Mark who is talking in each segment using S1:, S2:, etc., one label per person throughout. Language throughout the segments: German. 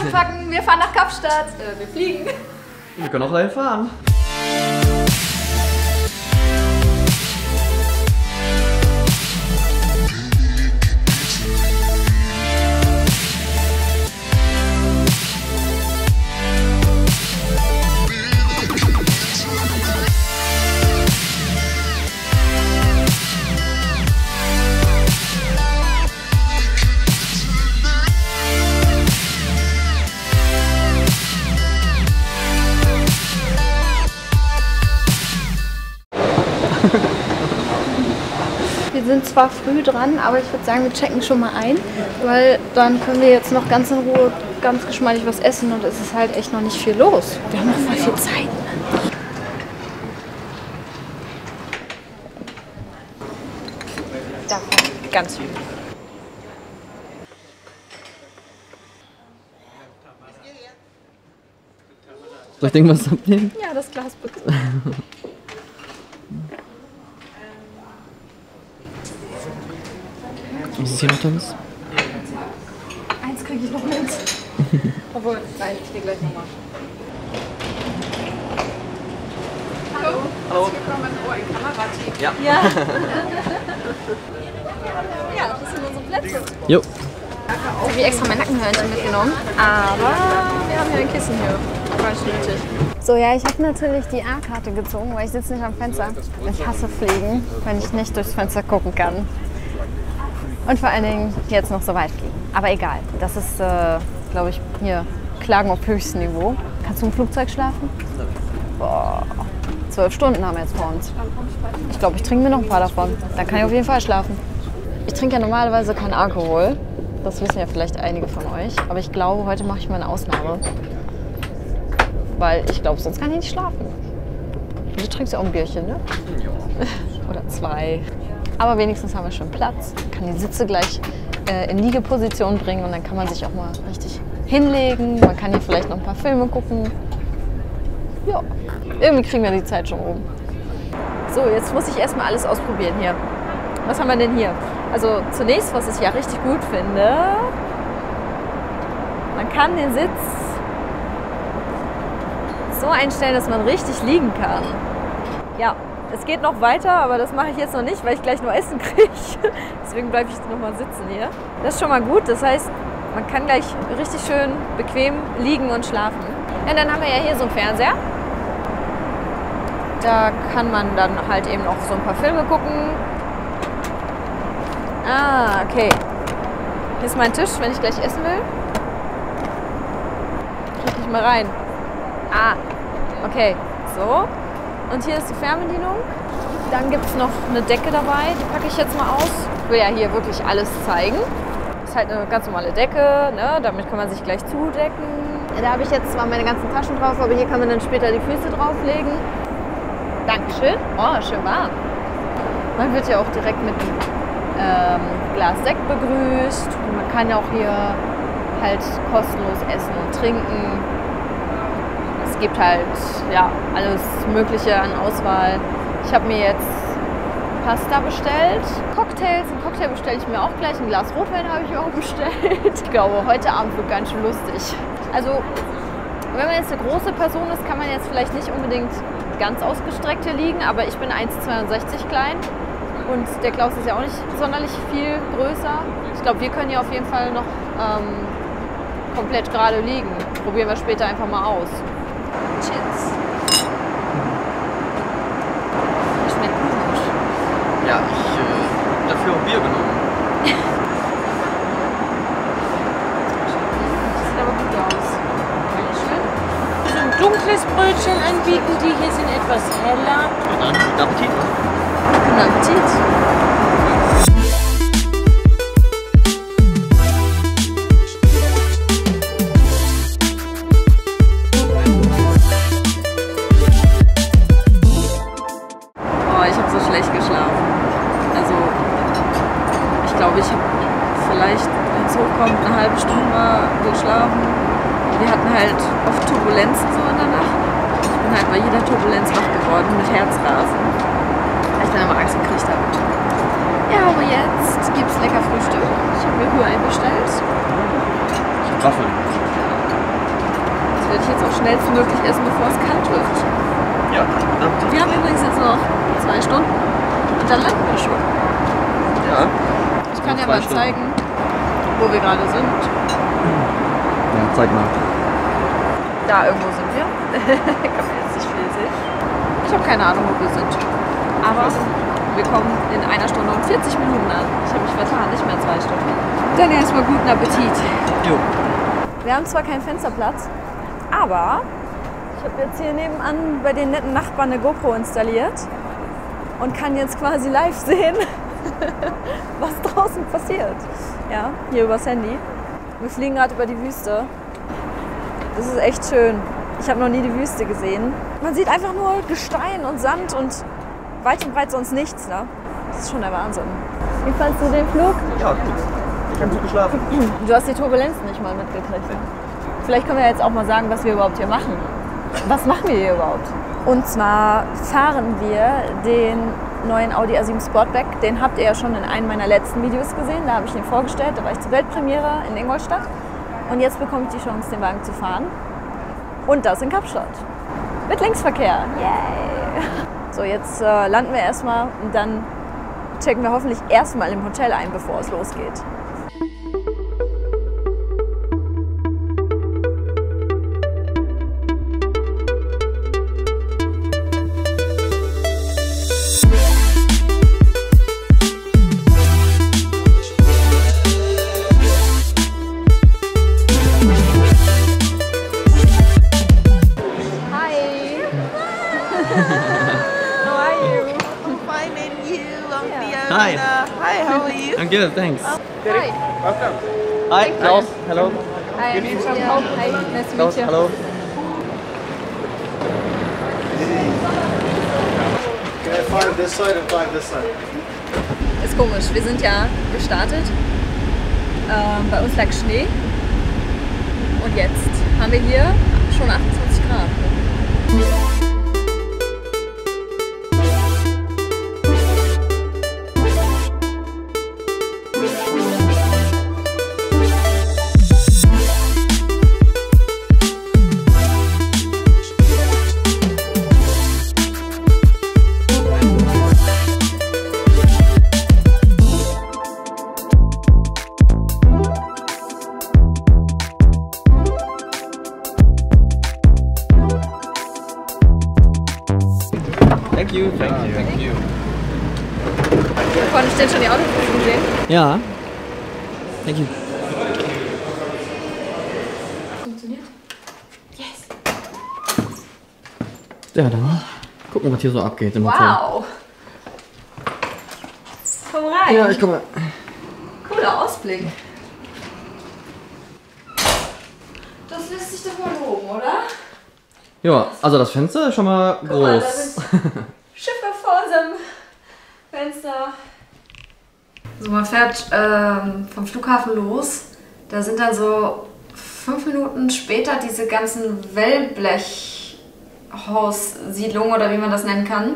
S1: Tasche packen, wir fahren nach Kapstadt. Wir fliegen.
S2: Wir können auch dahin fahren.
S1: Wir sind zwar früh dran, aber ich würde sagen, wir checken schon mal ein, weil dann können wir jetzt noch ganz in Ruhe, ganz geschmeidig was essen und es ist halt echt noch nicht viel los. Wir haben noch voll viel Zeit. Davon ganz viel.
S2: Soll ich irgendwas abnehmen?
S1: Ja, das Glas bitte.
S2: Was ist hier noch drin?
S1: Eins kriege ich noch mit. Obwohl, nein, ich gehe gleich nochmal. Hallo.
S2: Hallo.
S1: Herzlich willkommen im Kamerateam.
S2: Ja.
S1: Ja. Ja, das sind unsere Plätze.
S2: Jo.
S1: Ich habe hier extra mein Nackenhörnchen mitgenommen, aber wir haben hier ein Kissen hier. War nicht nötig. So, ja, ich habe natürlich die A-Karte gezogen, weil ich sitze nicht am Fenster. Ich hasse Fliegen, wenn ich nicht durchs Fenster gucken kann. Und vor allen Dingen jetzt noch so weit fliegen. Aber egal, das ist, glaube ich, hier Klagen auf höchstem Niveau. Kannst du im Flugzeug schlafen? Boah, 12 Stunden haben wir jetzt vor uns. Ich glaube, ich trinke mir noch ein paar davon. Dann kann ich auf jeden Fall schlafen. Ich trinke ja normalerweise keinen Alkohol. Das wissen ja vielleicht einige von euch. Aber ich glaube, heute mache ich mal eine Ausnahme. Weil ich glaube, sonst kann ich nicht schlafen. Du trinkst ja auch ein Bierchen, ne? Oder 2. Aber wenigstens haben wir schon Platz. Man kann die Sitze gleich in Liegeposition bringen und dann kann man sich auch mal richtig hinlegen. Man kann hier vielleicht noch ein paar Filme gucken. Ja, irgendwie kriegen wir die Zeit schon rum. So, jetzt muss ich erstmal alles ausprobieren hier. Was haben wir denn hier? Also zunächst, was ich ja richtig gut finde, man kann den Sitz so einstellen, dass man richtig liegen kann. Ja. Es geht noch weiter, aber das mache ich jetzt noch nicht, weil ich gleich nur Essen kriege. Deswegen bleibe ich noch mal sitzen hier. Das ist schon mal gut. Das heißt, man kann gleich richtig schön bequem liegen und schlafen. Ja, dann haben wir ja hier so einen Fernseher. Da kann man dann halt eben auch so ein paar Filme gucken. Ah, okay. Hier ist mein Tisch, wenn ich gleich essen will. Kriege ich mal rein. Ah, okay. So. Und hier ist die Fernbedienung. Dann gibt es noch eine Decke dabei, die packe ich jetzt mal aus. Ich will ja hier wirklich alles zeigen. Das ist halt eine ganz normale Decke, ne? Damit kann man sich gleich zudecken. Da habe ich jetzt zwar meine ganzen Taschen drauf, aber hier kann man dann später die Füße drauflegen. Dankeschön. Oh, schön warm. Man wird ja auch direkt mit einem Glas Sekt begrüßt. Und man kann ja auch hier halt kostenlos essen und trinken. Es gibt halt ja, alles Mögliche an Auswahl. Ich habe mir jetzt Pasta bestellt. Cocktails, einen Cocktail bestelle ich mir auch gleich. Ein Glas Rotwein habe ich mir auch bestellt. Ich glaube, heute Abend wird ganz schön lustig. Also, wenn man jetzt eine große Person ist, kann man jetzt vielleicht nicht unbedingt ganz ausgestreckt hier liegen. Aber ich bin 1,62 klein und der Klaus ist ja auch nicht sonderlich viel größer. Ich glaube, wir können hier auf jeden Fall noch komplett gerade liegen. Probieren wir später einfach mal aus. Cheers. Schmeckt gut.
S2: Ja, ich dafür auch Bier genommen.
S1: Sieht aber gut aus. Schön.
S3: So ein dunkles Brötchen anbieten, die hier sind etwas heller.
S2: Ja, dann guten Appetit.
S1: Guten Appetit. Ich habe so schlecht geschlafen. Also, ich glaube, ich habe vielleicht, wenn es hochkommt, eine halbe Stunde mal geschlafen. Wir hatten halt oft Turbulenzen so in der Nacht. Ich bin halt bei jeder Turbulenz wach geworden mit Herzrasen, weil ich dann immer Angst gekriegt habe. Ja, aber jetzt gibt es lecker Frühstück. Ich habe mir Rührei bestellt.
S2: Ich hab Waffeln.
S1: werde ich jetzt auch schnellstmöglich essen, bevor es kalt wird.
S2: Ja, verdammt.
S1: Wir haben übrigens jetzt noch 2 Stunden und dann landen wir schon.
S2: Ja.
S1: Ich kann ja mal zeigen, wo wir gerade sind.
S2: Ja, zeig mal.
S1: Da irgendwo sind wir. Kann man jetzt nicht viel sehen. Ich habe keine Ahnung, wo wir sind. Aber wir kommen in 1 Stunde und 40 Minuten an. Ich habe mich vertan, nicht mehr 2 Stunden. Dann erstmal guten Appetit.
S2: Jo.
S1: Wir haben zwar keinen Fensterplatz, aber ich habe jetzt hier nebenan bei den netten Nachbarn eine GoPro installiert und kann jetzt quasi live sehen, was draußen passiert. Ja, hier übers Handy. Wir fliegen gerade über die Wüste. Das ist echt schön. Ich habe noch nie die Wüste gesehen. Man sieht einfach nur Gestein und Sand und weit und breit sonst nichts. Ne? Das ist schon der Wahnsinn. Wie fandst du den Flug?
S2: Ja, gut. Ich habe gut geschlafen.
S1: Du hast die Turbulenz nicht mal mitgekriegt. Vielleicht können wir jetzt auch mal sagen, was wir überhaupt hier machen. Was machen wir hier überhaupt? Und zwar fahren wir den neuen Audi A7 Sportback. Den habt ihr ja schon in einem meiner letzten Videos gesehen. Da habe ich den vorgestellt. Da war ich zur Weltpremiere in Ingolstadt. Und jetzt bekomme ich die Chance, den Wagen zu fahren. Und das in Kapstadt. Mit Linksverkehr. Yay! So, jetzt landen wir erstmal und dann checken wir hoffentlich erstmal im Hotel ein, bevor es losgeht.
S2: Hi.
S4: Hi, how are you?
S2: I'm good, thanks.
S1: Hi.
S2: Welcome. Hi, Klaus. Hello.
S1: Hi.
S2: Good evening.
S1: Yeah. Hi. Nice to
S2: Klaus,
S1: meet you.
S2: hello.
S4: Okay, 5 this side and 5 this side.
S1: Ist komisch. Wir sind ja gestartet. Bei uns lag Schnee. Und jetzt haben wir hier schon 28 Grad.
S2: Thank you, thank you.
S1: Konntest du denn schon die Autos gesehen?
S2: Ja. Thank you.
S1: Funktioniert? Yes!
S2: Ja, dann gucken, was hier so abgeht im Hotel.
S1: Wow! Komm rein!
S2: Ja, ich komme.
S1: Cooler Ausblick. Das lässt sich doch mal loben, oder?
S2: Ja, also das Fenster ist schon mal
S1: Guck mal, da
S2: groß.
S1: sind Schiffe vor unserem Fenster. So, man fährt vom Flughafen los. Da sind dann so 5 Minuten später diese ganzen Wellblechhaussiedlungen oder wie man das nennen kann.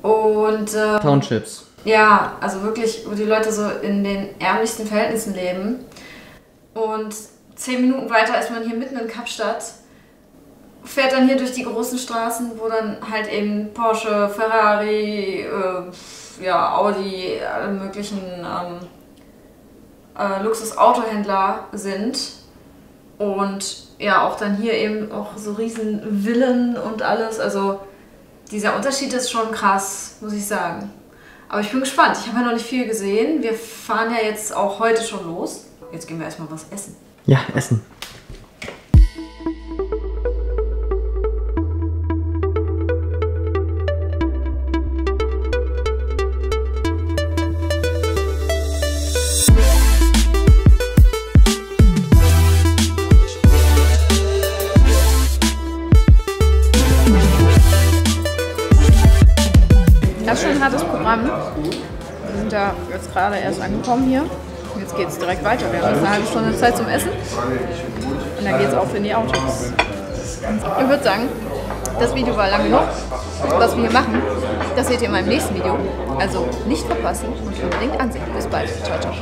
S1: Und
S2: Townships.
S1: ja, also wirklich, wo die Leute so in den ärmlichsten Verhältnissen leben. Und 10 Minuten weiter ist man hier mitten in Kapstadt. Fährt dann hier durch die großen Straßen, wo dann halt eben Porsche, Ferrari, ja, Audi, alle möglichen Luxusautohändler sind. Und ja, auch dann hier eben auch so riesen Villen und alles. Also dieser Unterschied ist schon krass, muss ich sagen. Aber ich bin gespannt. Ich habe ja noch nicht viel gesehen. Wir fahren ja jetzt auch heute schon los. Jetzt gehen wir erstmal was essen.
S2: Ja, essen.
S1: Das ist schon ein hartes Programm. Wir sind da jetzt gerade erst angekommen hier. Jetzt geht es direkt weiter. Wir haben jetzt eine halbe Stunde Zeit zum Essen. Und dann geht es auf in die Autos. Ich würde sagen, das Video war lang genug. Was wir hier machen, das seht ihr in meinem nächsten Video. Also nicht verpassen und unbedingt ansehen. Bis bald. Ciao, ciao.